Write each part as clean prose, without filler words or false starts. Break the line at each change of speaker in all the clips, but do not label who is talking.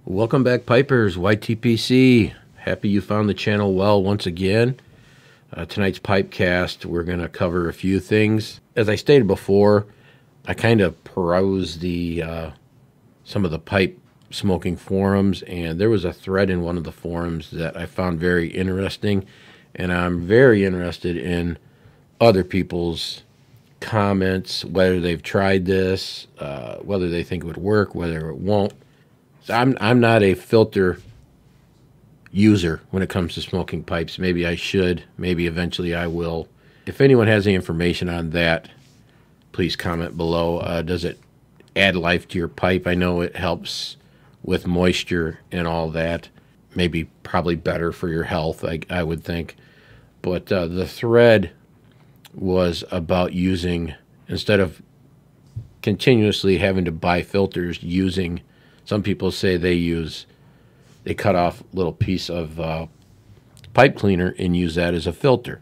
Welcome back, Pipers. YTPC. Happy you found the channel well once again. Tonight's Pipecast, we're going to cover a few things. As I stated before, I kind of perused some of the pipe smoking forums, and there was a thread in one of the forums that I found very interesting, and I'm very interested in other people's comments, whether they've tried this, whether they think it would work, whether it won't. So I'm not a filter user when it comes to smoking pipes. Maybe I should. Maybe eventually I will. If anyone has any information on that, please comment below. Does it add life to your pipe? I know it helps with moisture and all that. Maybe probably better for your health, I would think. But the thread was about using, instead of continuously having to buy filters, using, some people say they cut off a little piece of pipe cleaner and use that as a filter.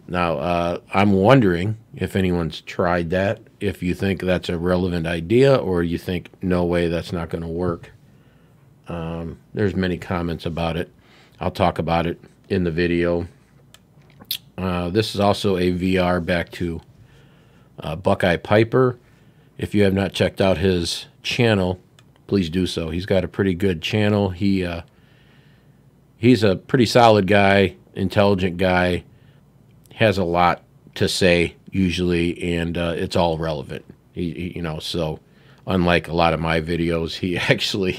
Now, I'm wondering if anyone's tried that, if you think that's a relevant idea, or you think, no way, that's not going to work. There's many comments about it. I'll talk about it in the video. This is also a VR back to BuckEye Piper. If you have not checked out his channel, please do so. He's got a pretty good channel. He's a pretty solid guy, intelligent guy, has a lot to say usually, and it's all relevant. So unlike a lot of my videos, he actually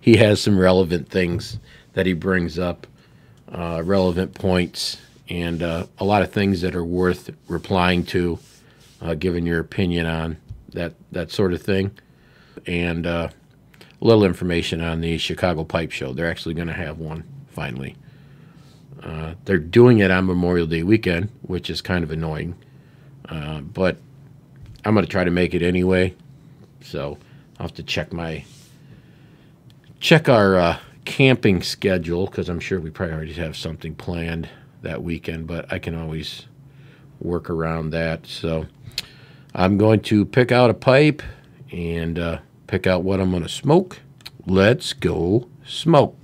he has some relevant things that he brings up, relevant points, and a lot of things that are worth replying to, giving your opinion on that sort of thing. And a little information on the Chicago Pipe Show. They're actually going to have one, finally. They're doing it on Memorial Day weekend, which is kind of annoying. But I'm going to try to make it anyway. So I'll have to check our camping schedule, because I'm sure we probably already have something planned that weekend, but I can always work around that. So I'm going to pick out a pipe and pick out what I'm going to smoke. Let's go smoke.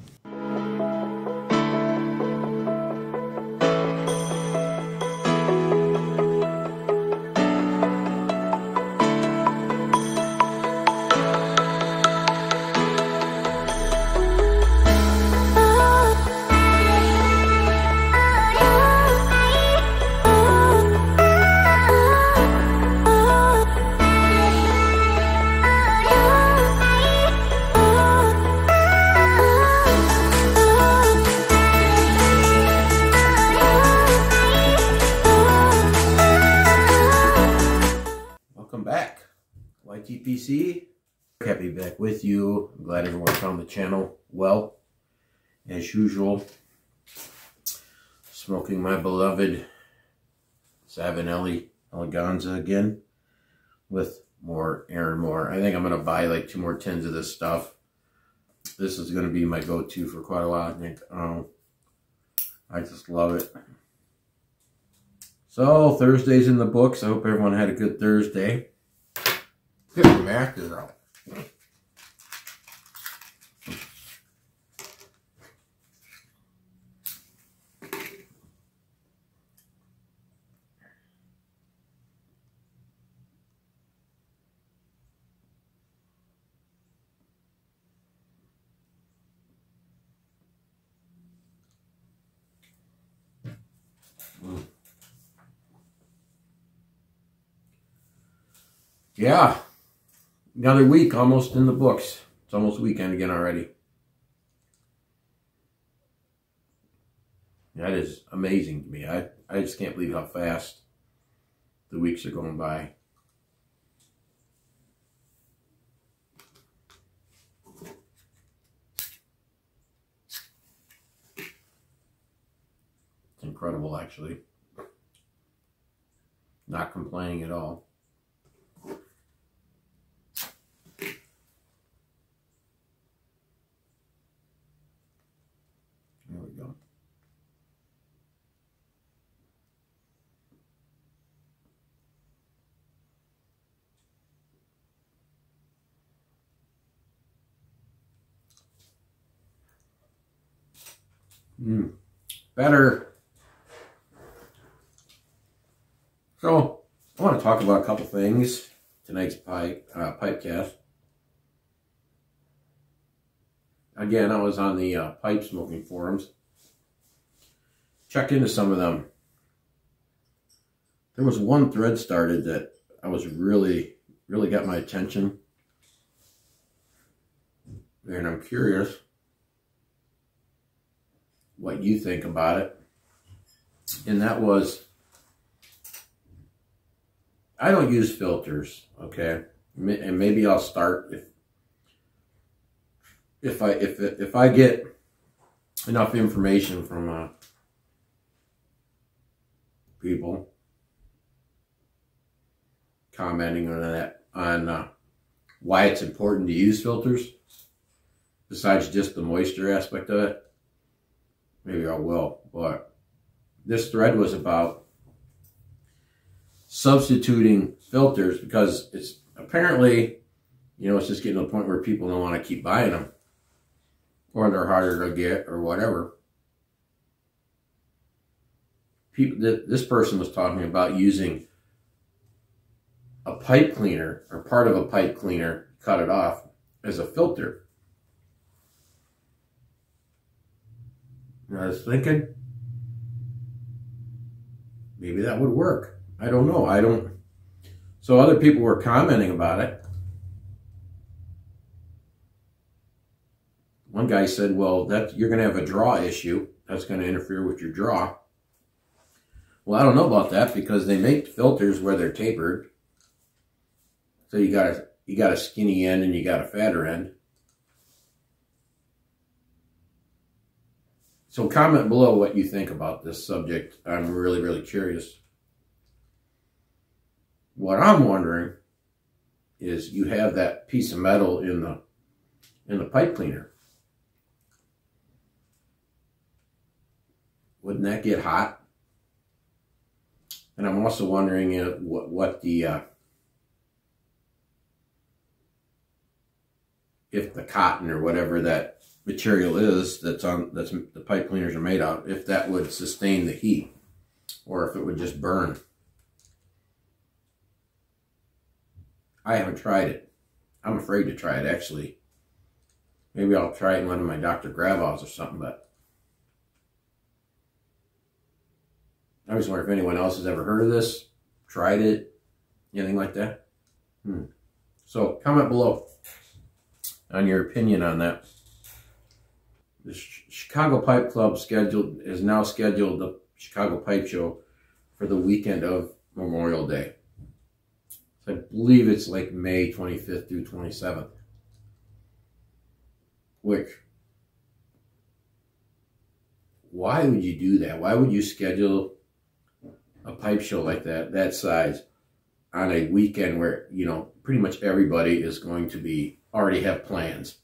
Welcome back, YTPC. Happy to be back with you. I'm glad everyone found the channel well, as usual. Smoking my beloved Savinelli Eleganza again with more Aaron Moore. I think I'm going to buy like 2 more tins of this stuff. This is going to be my go-to for quite a while, I think. I just love it. So, Thursday's in the books. I hope everyone had a good Thursday. Get the matches out. Yeah, another week almost in the books. It's almost weekend again already. That is amazing to me. I just can't believe how fast the weeks are going by. It's incredible, actually. Not complaining at all. There we go. Better. So I want to talk about a couple things tonight's pipecast. Again, I was on the pipe smoking forums. Checked into some of them. There was one thread started that I was really got my attention. And I'm curious what you think about it. And that was, I don't use filters, okay? And maybe I'll start if I get enough information from people commenting on that, on why it's important to use filters, besides just the moisture aspect of it, maybe I will. But this thread was about substituting filters because it's apparently, it's just getting to the point where people don't want to keep buying them, or they're harder to get, or whatever. This person was talking about using a pipe cleaner, or part of a pipe cleaner, cut it off, as a filter. And I was thinking, maybe that would work. I don't know. So other people were commenting about it. One guy said, well, you're going to have a draw issue. That's going to interfere with your draw. Well, I don't know about that, because they make filters where they're tapered. So you got a skinny end and you got a fatter end. So comment below what you think about this subject. I'm really curious. What I'm wondering is, you have that piece of metal in the pipe cleaner. Wouldn't that get hot? And I'm also wondering what the if the cotton or whatever that material is that's the pipe cleaners are made out, if that would sustain the heat, or if it would just burn. I haven't tried it. I'm afraid to try it, actually. Maybe I'll try it in one of my Dr. Grabovs or something, but I just wonder if anyone else has ever heard of this, tried it, anything like that. So comment below on your opinion on that. The Chicago Pipe Club is now scheduled the Chicago Pipe Show for the weekend of Memorial Day. So I believe it's like May 25th through 27th. Which, why would you do that? Why would you schedule a pipe show like that size, on a weekend where, pretty much everybody is going to already have plans?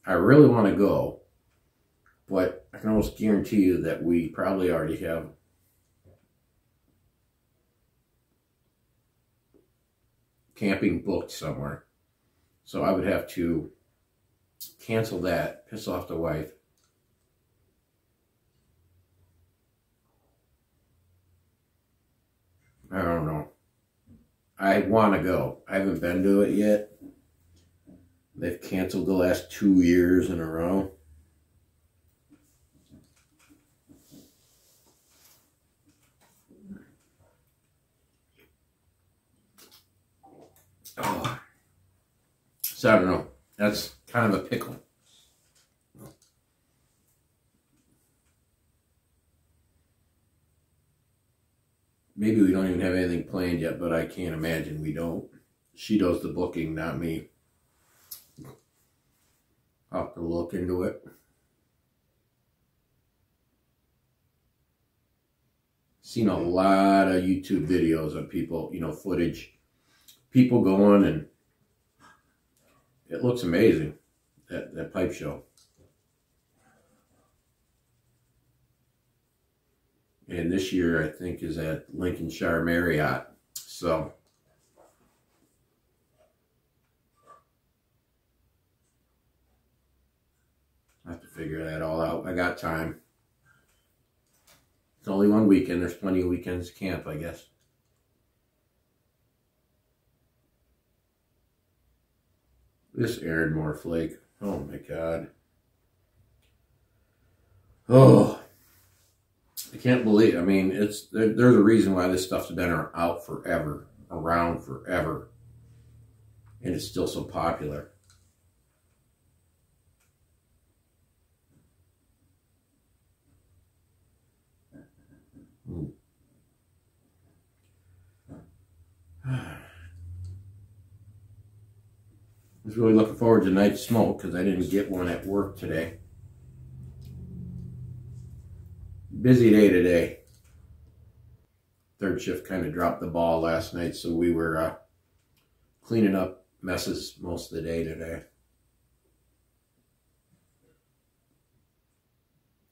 I really want to go, but I can almost guarantee you that we probably already have camping booked somewhere. So I would have to cancel that, piss off the wife. I don't know. I want to go. I haven't been to it yet. They've canceled the last 2 years in a row. Oh. So I don't know. That's kind of a pickle. Maybe we don't even have anything planned yet, but I can't imagine we don't. She does the booking, not me. I'll have to look into it. Seen a lot of YouTube videos of people, footage. People going, and it looks amazing, that pipe show. And this year, I think, is at Lincolnshire Marriott. So figure that all out. I got time. It's only one weekend. There's plenty of weekends to camp, I guess. This Aaronmore flake. Oh my God. Oh, I can't believe. I mean, there's a reason why this stuff's been out forever, around forever, and it's still so popular. I was really looking forward to night smoke because I didn't get one at work today. Busy day today. Third shift kind of dropped the ball last night, so we were cleaning up messes most of the day today.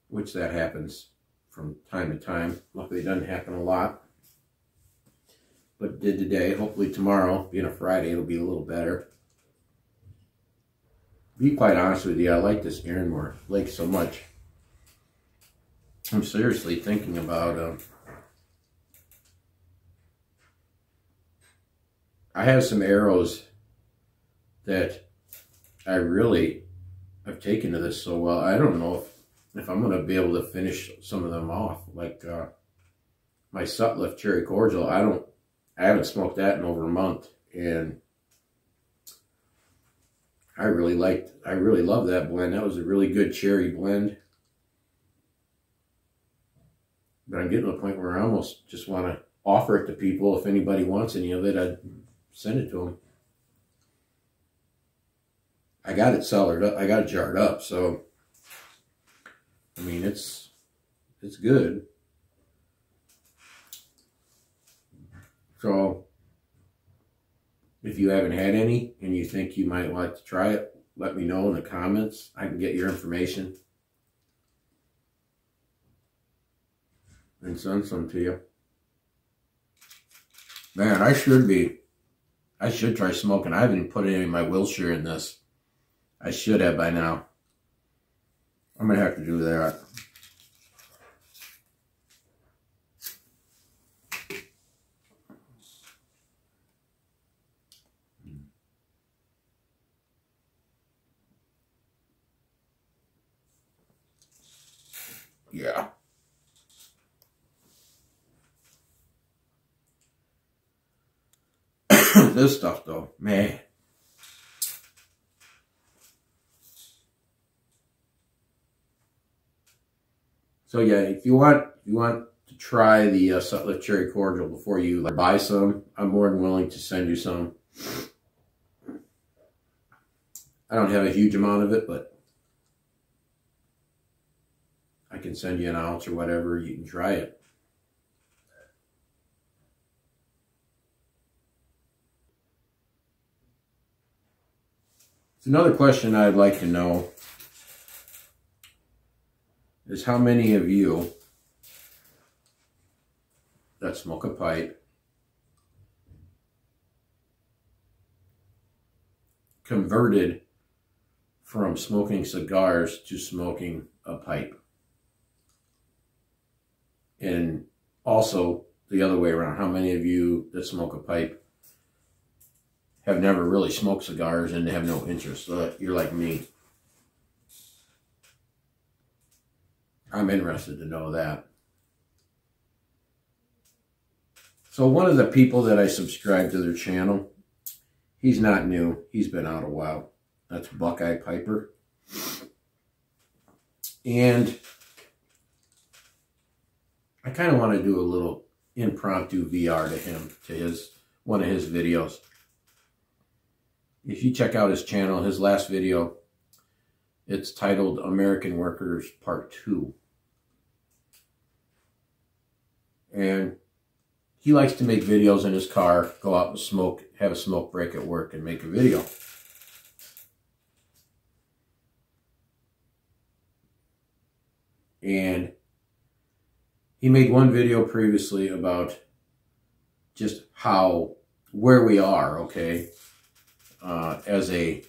Which that happens from time to time. Luckily it doesn't happen a lot. But it did today. Hopefully tomorrow, being a Friday, it'll be a little better. To be quite honest with you, I like this Aaronmore lake so much. I'm seriously thinking about I have some arrows that I really have taken to this so well. I don't know if I'm going to be able to finish some of them off. Like my Sutliff Cherry Cordial, I haven't smoked that in over a month, and I really love that blend. That was a really good cherry blend. But I'm getting to the point where I almost just want to offer it to people. If anybody wants any of it, I'd send it to them. I got it cellared up. I got it jarred up. So, I mean, it's good. So, if you haven't had any and you think you might like to try it, let me know in the comments. I can get your information and send some to you. Man, I should try smoking. I haven't even put any of my Wilshire in this. I should have by now. I'm going to have to do that. Yeah. This stuff though, man. So yeah, if you want to try the Sutliff Cherry Cordial before you buy some, I'm more than willing to send you some. I don't have a huge amount of it, but I can send you an ounce or whatever. You can try it. Another question I'd like to know is how many of you that smoke a pipe converted from smoking cigars to smoking a pipe? And also the other way around, how many of you that smoke a pipe have never really smoked cigars and have no interest? So you're like me. I'm interested to know that. So one of the people that I subscribe to their channel, he's not new. He's been out a while. That's BuckEye Piper. And I kind of want to do a little impromptu VR to him, to one of his videos. If you check out his channel, his last video, it's titled American Workers Part 2. And he likes to make videos in his car, go out and smoke, have a smoke break at work and make a video. And he made one video previously about just where we are, okay, as a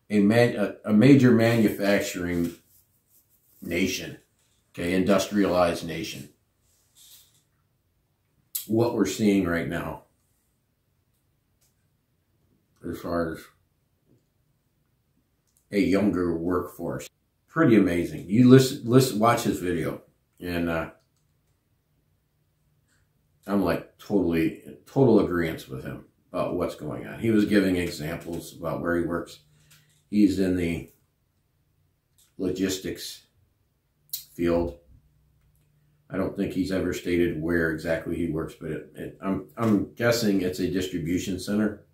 a major manufacturing nation, okay, industrialized nation. What we're seeing right now, as far as a younger workforce, pretty amazing. You watch this video, and I'm like total agreement with him about what's going on. He was giving examples about where he works. He's in the logistics field. I don't think he's ever stated where exactly he works, but I'm guessing it's a distribution center.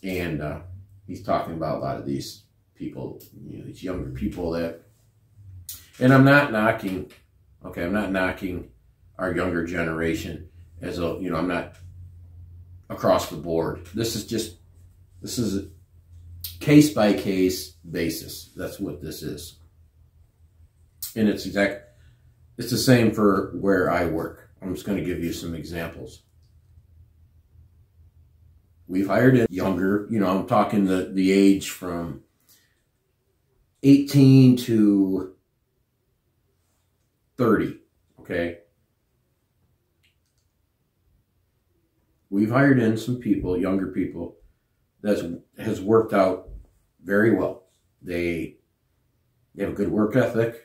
And he's talking about a lot of these people, you know, these younger people that, and I'm not knocking, okay, I'm not knocking our younger generation as a, you know, I'm not across the board. This is a case by case basis. That's what this is. And it's the same for where I work. I'm just going to give you some examples. We've hired in younger, you know, I'm talking the age from 18 to 30, okay? We've hired in some people, younger people, that has worked out very well. They have a good work ethic.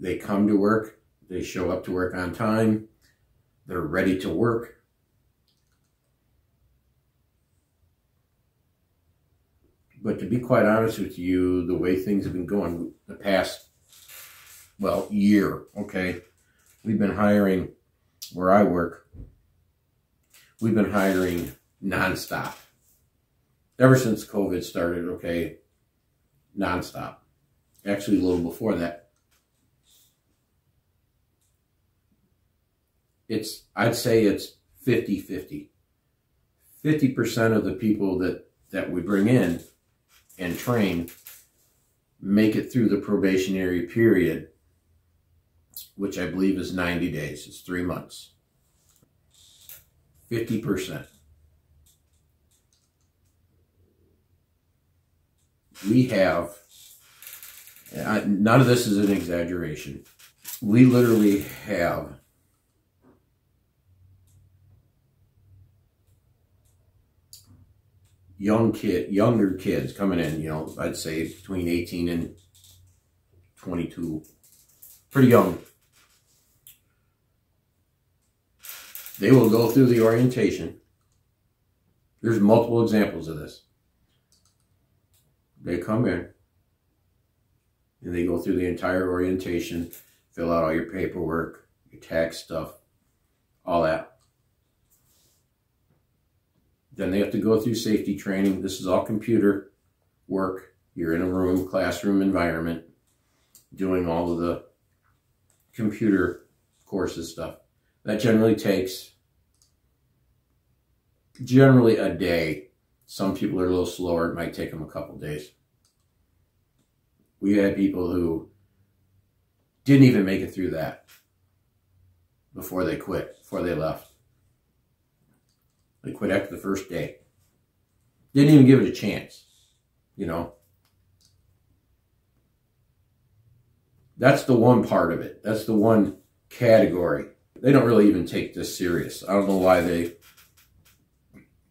They come to work. They show up to work on time. They're ready to work. But to be quite honest with you, the way things have been going the past, well, year, okay? We've been hiring, where I work, we've been hiring nonstop. Ever since COVID started, okay, nonstop. Actually, a little before that. I'd say it's 50-50. 50% of the people that we bring in and train make it through the probationary period, which I believe is 90 days. It's 3 months. 50%. We have, none of this is an exaggeration, we literally have younger kids coming in, you know, I'd say between 18 and 22, pretty young. They will go through the orientation. There's multiple examples of this. They come in and they go through the entire orientation, fill out all your paperwork, your tax stuff, all that. Then they have to go through safety training. This is all computer work. You're in a room, classroom environment, doing all of the computer courses stuff. That generally takes a day. Some people are a little slower. It might take them a couple days. We had people who didn't even make it through that before they quit, before they left. They quit after the first day. Didn't even give it a chance, you know. That's the one part of it. That's the one category. They don't really even take this serious. I don't know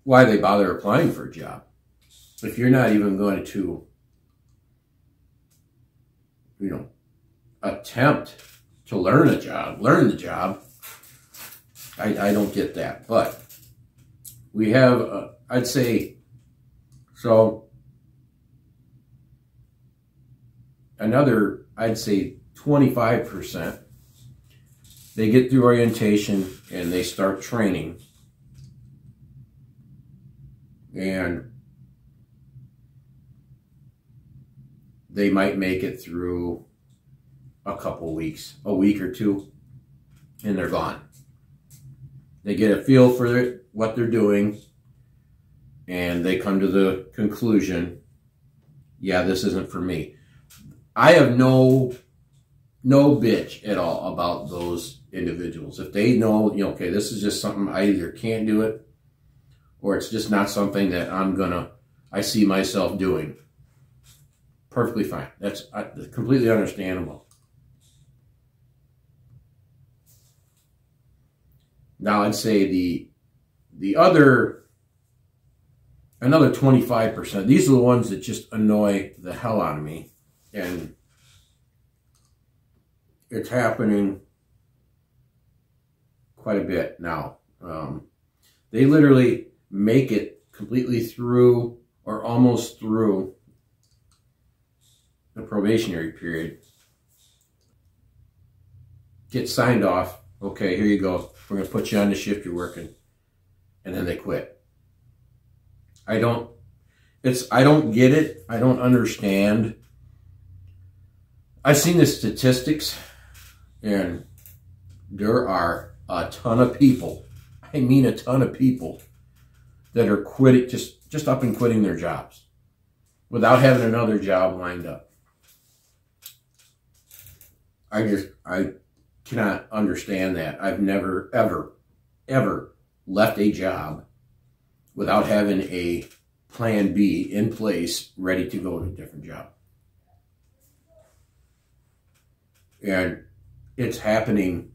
why they bother applying for a job. If you're not even going to, you know, attempt to learn the job, I don't get that. But we have, I'd say, so another, I'd say 25%, they get through orientation and they start training. And they might make it through a couple weeks, a week or two, and they're gone. They get a feel for what they're doing, and they come to the conclusion, yeah, this isn't for me. I have no no bitch at all about those individuals. If they know, you know, okay, this is just something I either can't do it, or it's just not something that I see myself doing. Perfectly fine. That's completely understandable. Now I'd say another 25%, these are the ones that just annoy the hell out of me. And it's happening quite a bit now. They literally make it completely through or almost through the probationary period, get signed off. Okay, here you go. We're going to put you on the shift you're working. And then they quit. I don't get it. I don't understand. I've seen the statistics, and there are a ton of people, I mean a ton of people, that are quitting, just up and quitting their jobs without having another job lined up. I cannot understand that. I've never, ever left a job without having a plan B in place, ready to go to a different job. And it's happening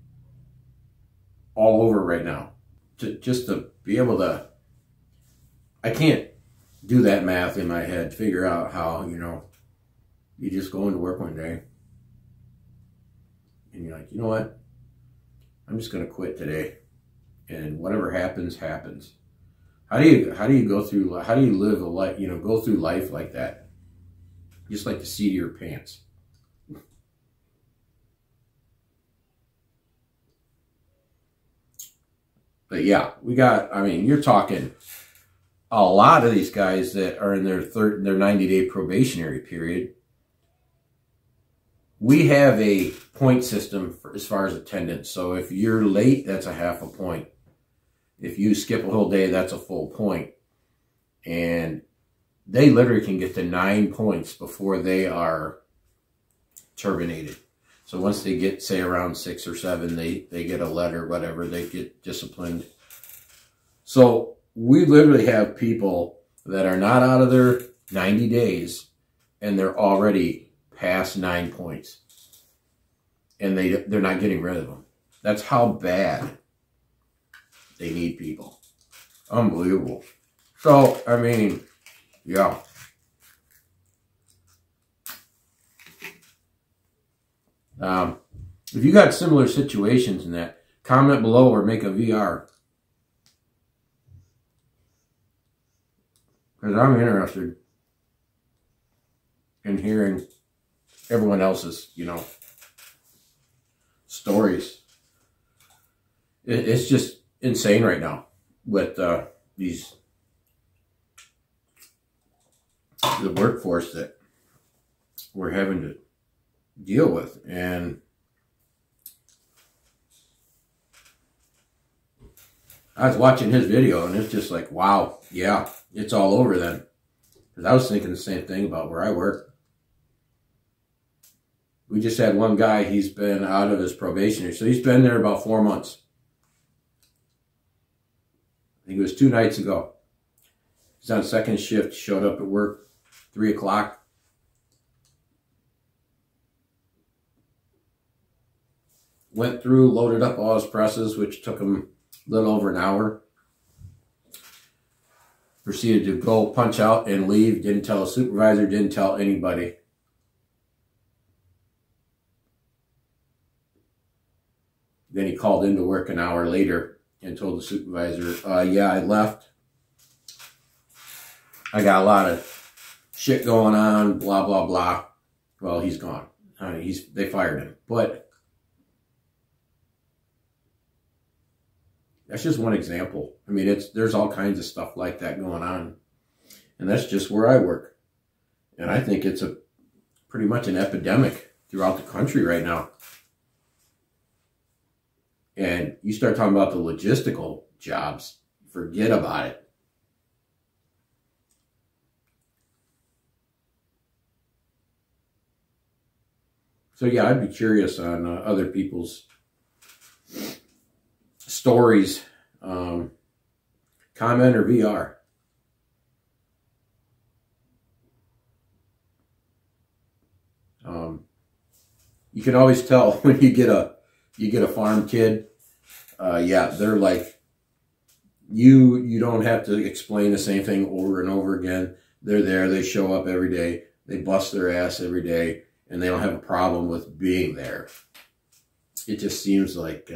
all over right now. Just to be able to, I can't do that math in my head, figure out how, you know, you just go into work one day and you're like, you know what? I'm just going to quit today, and whatever happens, happens. How do you go through? How do you live a life? You know, go through life like that, just like the seat of your pants. But yeah, we got. I mean, you're talking a lot of these guys that are in their 90-day probationary period. We have a point system as far as attendance. So if you're late, that's a half a point. If you skip a whole day, that's a full point. And they literally can get to 9 points before they are terminated. So once they get, say, around 6 or 7, they get a letter, whatever, they get disciplined. So we literally have people that are not out of their 90 days, and they're already past 9 points, and they're not getting rid of them. That's how bad they need people. Unbelievable. So, I mean, yeah. If you got similar situations in that, comment below or make a VR. Because I'm interested in hearing everyone else's, you know, stories. It's just insane right now with the workforce that we're having to deal with. And I was watching his video, and it's just like, wow, yeah, it's all over then. Because I was thinking the same thing about where I work. We just had one guy, he's been out of his probationary, so he's been there about 4 months. I think it was 2 nights ago. He's on second shift, showed up at work 3 o'clock. Went through, loaded up all his presses, which took him a little over an hour. Proceeded to go punch out and leave. Didn't tell a supervisor, didn't tell anybody. Then he called into work an hour later and told the supervisor, yeah, I left. I got a lot of shit going on, blah, blah, blah. Well, he's gone. I mean, they fired him. But that's just one example. I mean, there's all kinds of stuff like that going on. And that's just where I work. And I think it's pretty much an epidemic throughout the country right now. And you start talking about the logistical jobs, forget about it. So yeah, I'd be curious on other people's stories. Comment or VR. You can always tell when you get a farm kid. Yeah, they're like, you don't have to explain the same thing over and over again. They're there. They show up every day. They bust their ass every day, and they don't have a problem with being there. It just seems like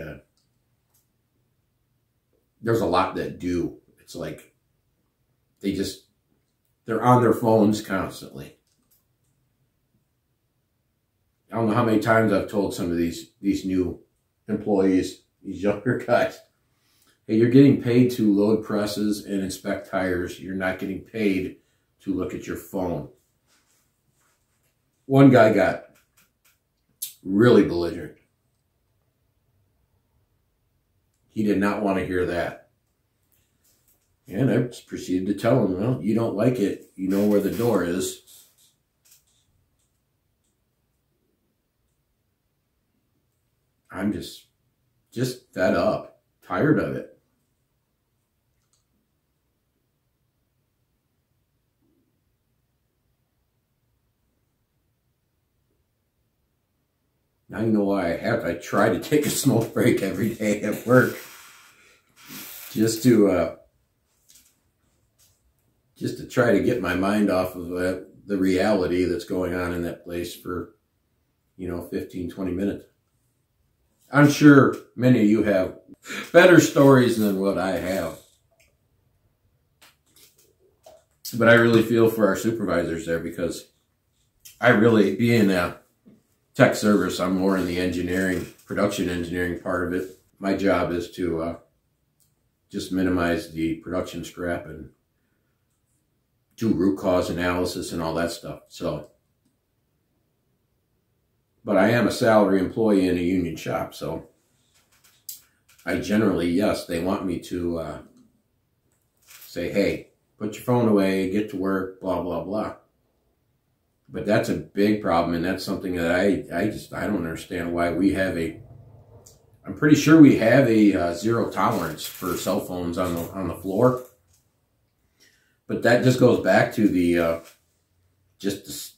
there's a lot that do. It's like they're on their phones constantly. I don't know how many times I've told some of these new employees, these younger guys, hey, you're getting paid to load presses and inspect tires. You're not getting paid to look at your phone. One guy got really belligerent. He did not want to hear that. And I proceeded to tell him, well, you don't like it. You know where the door is. I'm just fed up, tired of it. Now you know why I try to take a smoke break every day at work. Just to try to get my mind off of the reality that's going on in that place for, 15, 20 minutes. I'm sure many of you have better stories than what I have. But I really feel for our supervisors there, because being a tech service, I'm more in the engineering, production engineering part of it. My job is to just minimize the production scrap and do root cause analysis and all that stuff. But I am a salary employee in a union shop, so I generally, yes, they want me to say, hey, put your phone away, get to work, blah, blah, blah. But that's a big problem, and that's something that I don't understand why we have I'm pretty sure we have a zero tolerance for cell phones on the floor. But that just goes back to the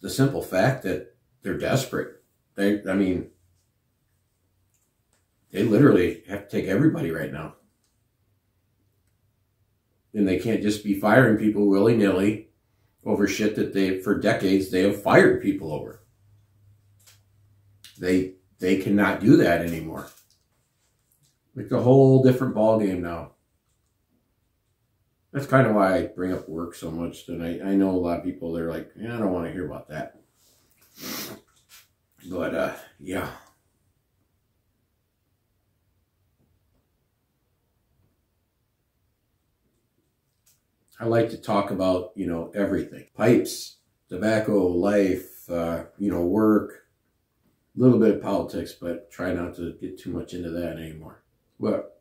simple fact that they're desperate. They literally have to take everybody right now. And they can't just be firing people willy-nilly over shit that for decades, they have fired people over. They cannot do that anymore. It's a whole different ballgame now. That's kind of why I bring up work so much tonight. I know a lot of people, they're like, yeah, I don't want to hear about that. But, yeah. I like to talk about, everything. Pipes, tobacco, life, work, a little bit of politics, but try not to get too much into that anymore. But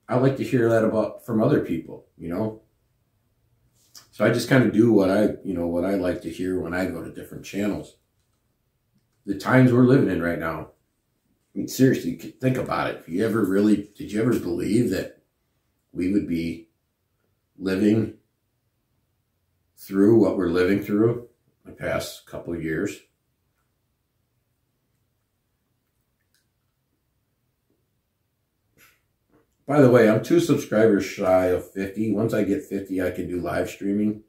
I like to hear that from other people, So I just kind of do what I like to hear when I go to different channels. The times we're living in right now. I mean, seriously, think about it. Did you ever believe that we would be living through what we're living through the past couple of years? By the way, I'm 2 subscribers shy of 50. Once I get 50, I can do live streaming.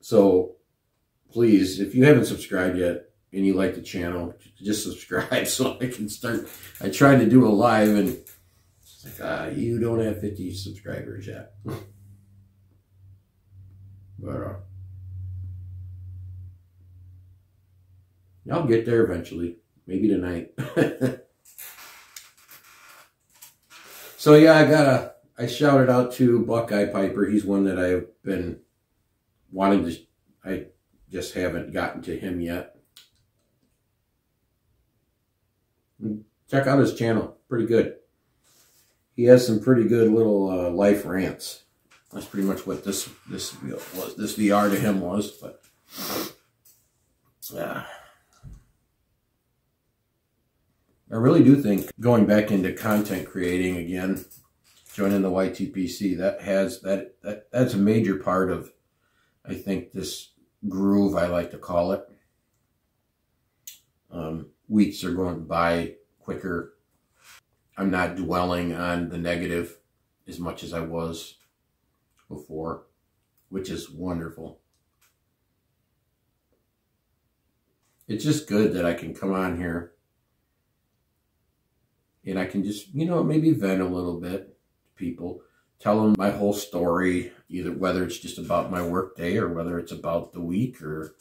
So please, if you haven't subscribed yet and you like the channel, just subscribe so I can start. I tried to do a live and it's like, you don't have 50 subscribers yet. But I'll get there eventually. Maybe tonight. So yeah, I shouted out to BuckEye Piper. He's one that I've been wanting to, I just haven't gotten to him yet. Check out his channel, pretty good. He has some pretty good little life rants. That's pretty much what this VR to him was, but I really do think going back into content creating again, joining the YTPC, that's a major part of, I think, this groove, I like to call it. Weeks are going by quicker. I'm not dwelling on the negative as much as I was before, which is wonderful. It's just good that I can come on here and I can just, you know, maybe vent a little bit to people, tell them my whole story, either whether it's just about my work day or whether it's about the week, or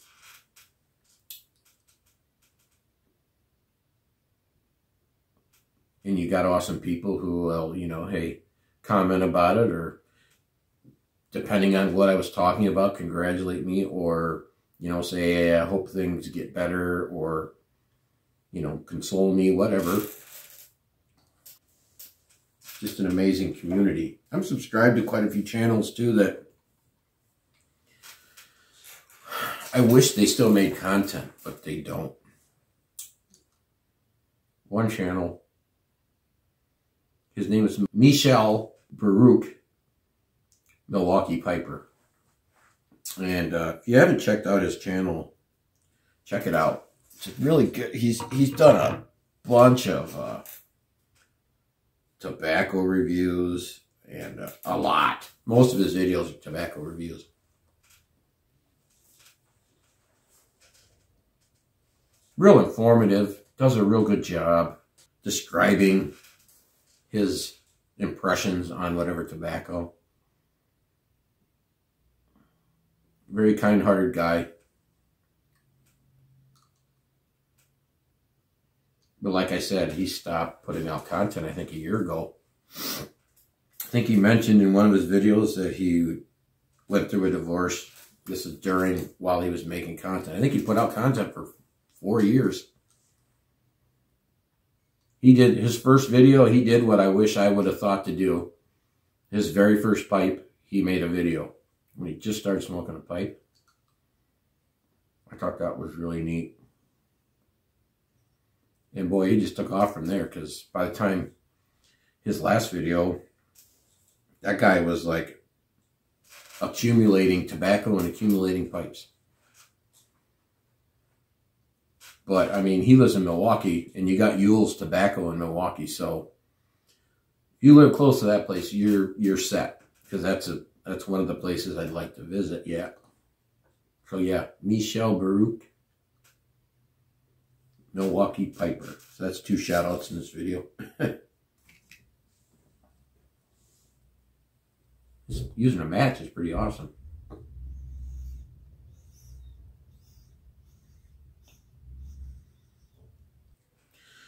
and you got awesome people who will, you know, hey, comment about it, or depending on what I was talking about, congratulate me, or, you know, say, hey, I hope things get better, or, you know, console me, whatever. Just an amazing community. I'm subscribed to quite a few channels too that I wish they still made content, but they don't. One channel, his name is Michelle Baruch, YTPC Piper. And if you haven't checked out his channel, check it out. It's really good. He's done a bunch of tobacco reviews, and a lot. Most of his videos are tobacco reviews. Real informative, does a real good job describing his impressions on whatever tobacco. Very kind-hearted guy. But like I said, he stopped putting out content, I think, a year ago. I think he mentioned in one of his videos that he went through a divorce. This is while he was making content. I think he put out content for 4 years. He did his first video. He did what I wish I would have thought to do. His very first pipe, he made a video. When he just started smoking a pipe. I thought that was really neat. And boy, he just took off from there, because by the time his last video, that guy was like accumulating tobacco and accumulating pipes. But I mean, he lives in Milwaukee, and you got Yule's Tobacco in Milwaukee, so if you live close to that place, you're set, because that's one of the places I'd like to visit. Yeah. So yeah, Michelle Baruch, YTPC Piper. So that's 2 shout outs in this video. Using a match is pretty awesome.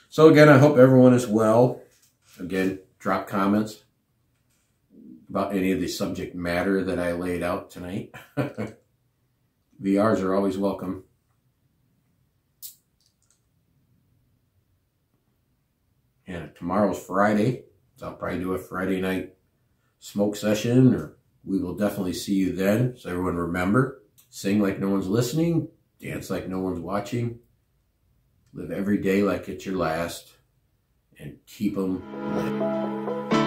So again, I hope everyone is well. Again, drop comments about any of the subject matter that I laid out tonight. VRs are always welcome. And tomorrow's Friday, so I'll probably do a Friday night smoke session, or we will definitely see you then. So everyone remember, sing like no one's listening, dance like no one's watching, live every day like it's your last, and keep them lit.